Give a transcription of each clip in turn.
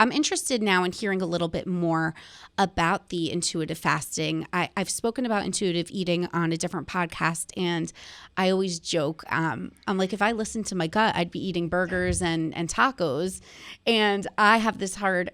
I'm interested now in hearing a little bit more about the intuitive fasting. I've spoken about intuitive eating on a different podcast, and I always joke. I'm like, if I listened to my gut, I'd be eating burgers and tacos. And I have this I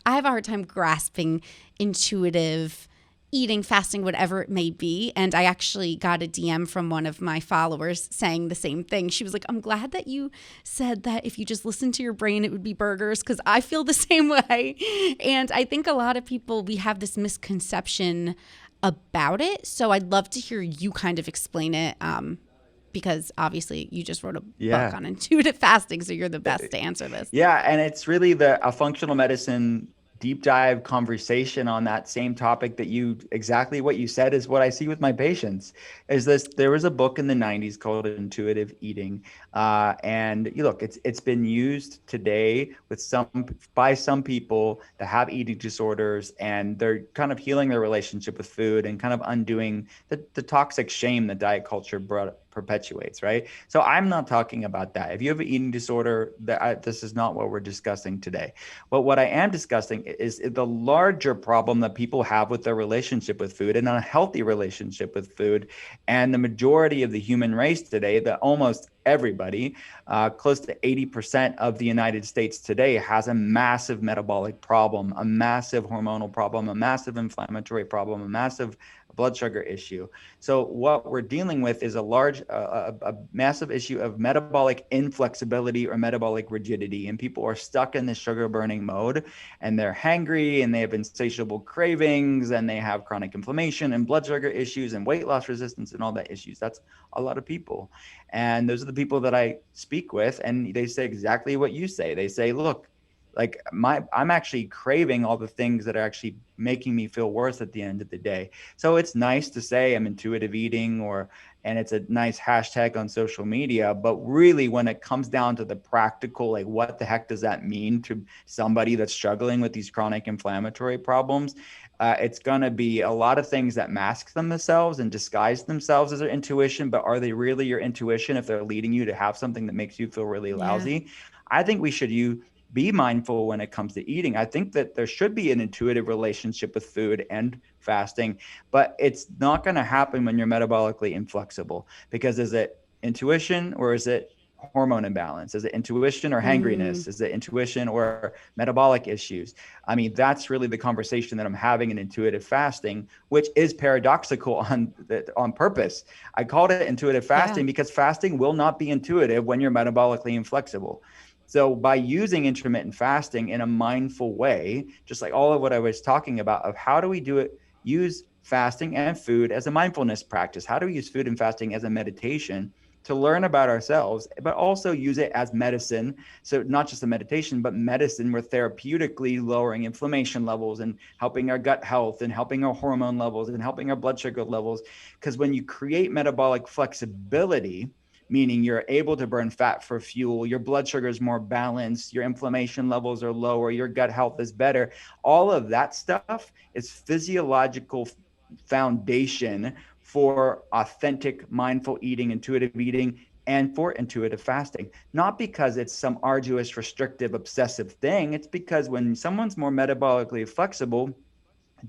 have a hard time grasping intuitive eating, fasting, whatever it may be. And I actually got a DM from one of my followers saying the same thing. She was like, I'm glad that you said that if you just listen to your brain, it would be burgers, because I feel the same way. And I think a lot of people, we have this misconception about it. So I'd love to hear you kind of explain it. Because obviously you just wrote a book on intuitive fasting, so you're the best to answer this. Yeah, and it's really a functional medicine deep dive conversation on that same topic that exactly what you said is what I see with my patients. There was a book in the 90s called Intuitive Eating, and look, it's been used today by some people that have eating disorders, and they're kind of healing their relationship with food and kind of undoing the toxic shame that diet culture perpetuates, right? So I'm not talking about that. If you have an eating disorder, this is not what we're discussing today. But what I am discussing is the larger problem that people have with their relationship with food, and an unhealthy relationship with food. And the majority of the human race today, that almost everybody, close to 80% of the United States today, has a massive metabolic problem, a massive hormonal problem, a massive inflammatory problem, a massive blood sugar issue. So what we're dealing with is a massive issue of metabolic inflexibility or metabolic rigidity. And people are stuck in this sugar burning mode, and they're hangry, and they have insatiable cravings, and they have chronic inflammation and blood sugar issues and weight loss resistance and all that issues. That's a lot of people. And those are the people that I speak with, and they say exactly what you say. They say, look, like I'm actually craving all the things that are actually making me feel worse at the end of the day. So it's nice to say I'm intuitive eating, and it's a nice hashtag on social media, but really when it comes down to the practical, like what the heck does that mean to somebody that's struggling with these chronic inflammatory problems? It's going to be a lot of things that mask themselves and disguise themselves as their intuition, but are they really your intuition if they're leading you to have something that makes you feel really lousy? I think we should be mindful when it comes to eating. I think that there should be an intuitive relationship with food and fasting, but it's not going to happen when you're metabolically inflexible, because is it intuition or is it hormone imbalance? Is it intuition or hangriness? Is it intuition or metabolic issues? I mean, that's really the conversation that I'm having in intuitive fasting, which is paradoxical on purpose. I called it intuitive fasting because fasting will not be intuitive when you're metabolically inflexible. So by using intermittent fasting in a mindful way, just like all of what I was talking about of how do we do it, use fasting and food as a mindfulness practice. How do we use food and fasting as a meditation to learn about ourselves, but also use it as medicine? So not just a meditation, but medicine. We're therapeutically lowering inflammation levels and helping our gut health and helping our hormone levels and helping our blood sugar levels. Because when you create metabolic flexibility, meaning you're able to burn fat for fuel, your blood sugar is more balanced, your inflammation levels are lower, your gut health is better. All of that stuff is physiological foundation for authentic, mindful eating, intuitive eating, and for intuitive fasting. Not because it's some arduous, restrictive, obsessive thing. It's because when someone's more metabolically flexible,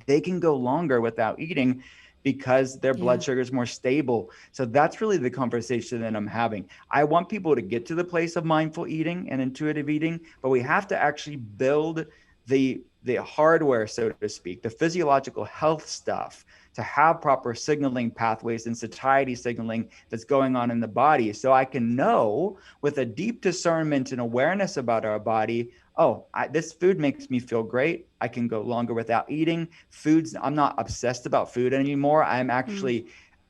they can go longer without eating because their blood sugar is more stable. So that's really the conversation that I'm having. I want people to get to the place of mindful eating and intuitive eating, but we have to actually build the hardware, so to speak, the physiological health stuff, to have proper signaling pathways and satiety signaling that's going on in the body. So I can know with a deep discernment and awareness about our body, this food makes me feel great. I can go longer without eating. I'm not obsessed about food anymore. I'm actually,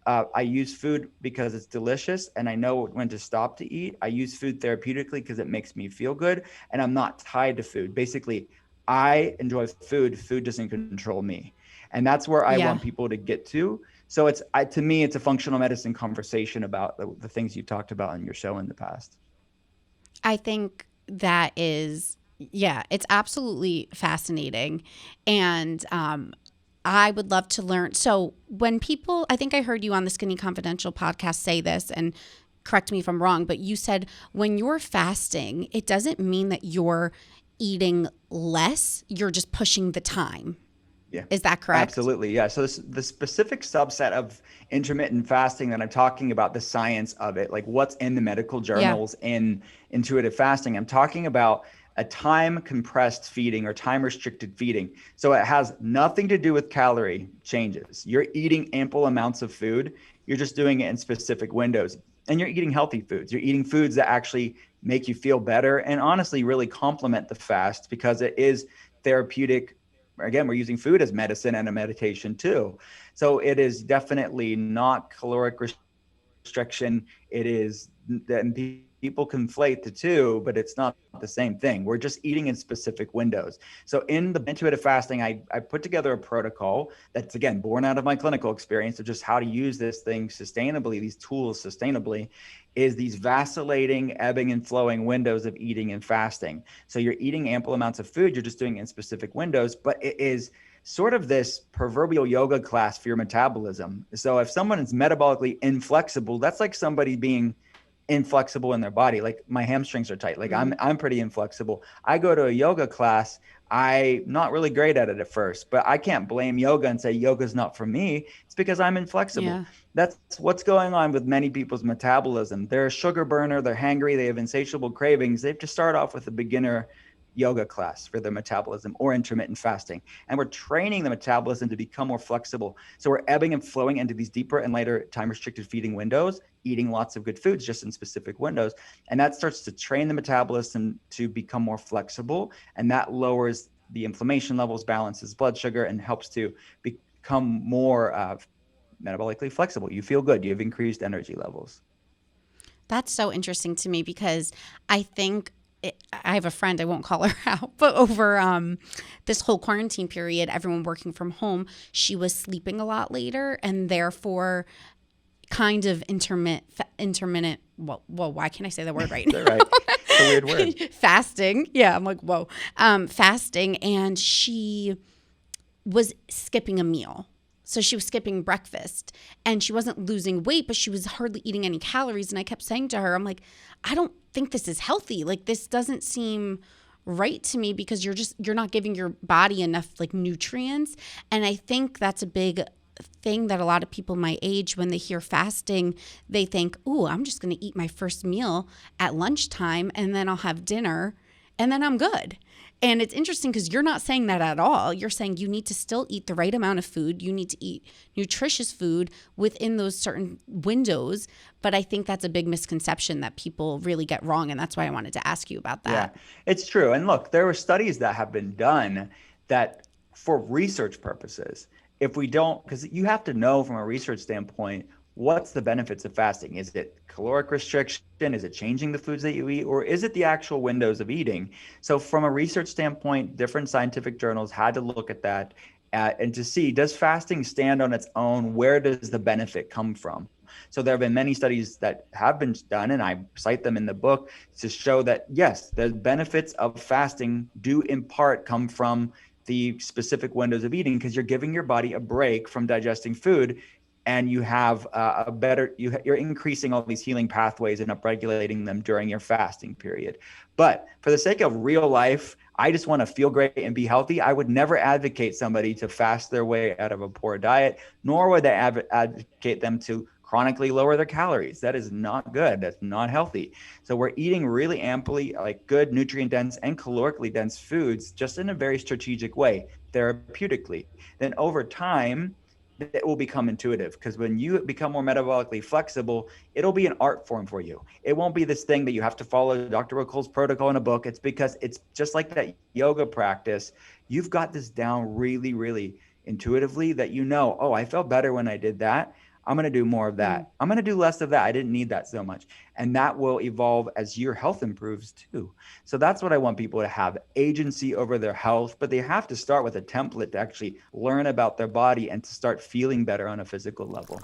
I use food because it's delicious and I know when to stop to eat. I use food therapeutically because it makes me feel good, and I'm not tied to food. Basically, I enjoy food. Food doesn't control me. And that's where I want people to get to. So to me, it's a functional medicine conversation about the things you talked about in your show in the past. I think that is, it's absolutely fascinating. And I would love to learn. So when people, I think I heard you on the Skinny Confidential podcast say this, and correct me if I'm wrong, but you said when you're fasting, it doesn't mean that you're eating less, you're just pushing the time. Yeah, Is that correct? absolutely. Yeah. So the specific subset of intermittent fasting that I'm talking about, the science of it, like what's in the medical Yeah. journals in intuitive fasting, I'm talking about a time compressed feeding or time restricted feeding. So it has nothing to do with calorie changes. You're eating ample amounts of food. You're just doing it in specific windows. And you're eating healthy foods. You're eating foods that actually make you feel better and honestly really complement the fast because it is therapeutic. Again, we're using food as medicine and a meditation too. So it is definitely not caloric restriction. It is, and people conflate the two, but it's not the same thing. We're just eating in specific windows. So in the intuitive fasting, I put together a protocol that's, again, born out of my clinical experience of just how to use this thing sustainably, these tools sustainably, is these vacillating, ebbing and flowing windows of eating and fasting. So you're eating ample amounts of food, you're just doing it in specific windows, but it is sort of this proverbial yoga class for your metabolism. So if someone is metabolically inflexible, that's like somebody being inflexible in their body. Like my hamstrings are tight. Like I'm pretty inflexible. I go to a yoga class. I'm not really great at it at first, but I can't blame yoga and say yoga's not for me. It's because I'm inflexible. Yeah. That's what's going on with many people's metabolism. They're a sugar burner. They're hangry. They have insatiable cravings. They have to start off with a beginner yoga class for their metabolism or intermittent fasting. And we're training the metabolism to become more flexible. So we're ebbing and flowing into these deeper and later time restricted feeding windows, eating lots of good foods just in specific windows. And that starts to train the metabolism to become more flexible. And that lowers the inflammation levels, balances blood sugar, and helps to become more metabolically flexible. You feel good. You have increased energy levels. That's so interesting to me because I think I have a friend, I won't call her out, but over this whole quarantine period, everyone working from home, she was sleeping a lot later and therefore kind of intermittent, well, why can't I say the word right now? Right. It's a weird word. Fasting. Yeah, I'm like, whoa. Fasting. And she was skipping a meal. So she was skipping breakfast and she wasn't losing weight, but she was hardly eating any calories. And I kept saying to her, I'm like, I don't think this is healthy. Like, this doesn't seem right to me because you're not giving your body enough like nutrients. And I think that's a big thing that a lot of people my age, when they hear fasting, they think, ooh, I'm just going to eat my first meal at lunchtime and then I'll have dinner and then I'm good. And it's interesting because you're not saying that at all. You're saying you need to still eat the right amount of food. You need to eat nutritious food within those certain windows. But I think that's a big misconception that people really get wrong. And that's why I wanted to ask you about that. Yeah, it's true. And look, there were studies that have been done that for research purposes, if we don't, because you have to know from a research standpoint, what's the benefits of fasting? Is it caloric restriction? Is it changing the foods that you eat? Or is it the actual windows of eating? So from a research standpoint, different scientific journals had to look at that and to see, does fasting stand on its own? Where does the benefit come from? So there have been many studies that have been done, and I cite them in the book to show that, yes, the benefits of fasting do in part come from the specific windows of eating because you're giving your body a break from digesting food and you have a better, you're increasing all these healing pathways and upregulating them during your fasting period. But for the sake of real life, I just want to feel great and be healthy. I would never advocate somebody to fast their way out of a poor diet, nor would I advocate them to chronically lower their calories. That is not good. That's not healthy. So we're eating really amply, like good nutrient dense and calorically dense foods, just in a very strategic way, therapeutically. Then over time, it will become intuitive because when you become more metabolically flexible, it'll be an art form for you. It won't be this thing that you have to follow Dr. Rickle's protocol in a book. It's because it's just like that yoga practice. You've got this down really, really intuitively that you know, oh, I felt better when I did that. I'm going to do more of that. I'm going to do less of that. I didn't need that so much. And that will evolve as your health improves too. So that's what I want people to have agency over their health, but they have to start with a template to actually learn about their body and to start feeling better on a physical level.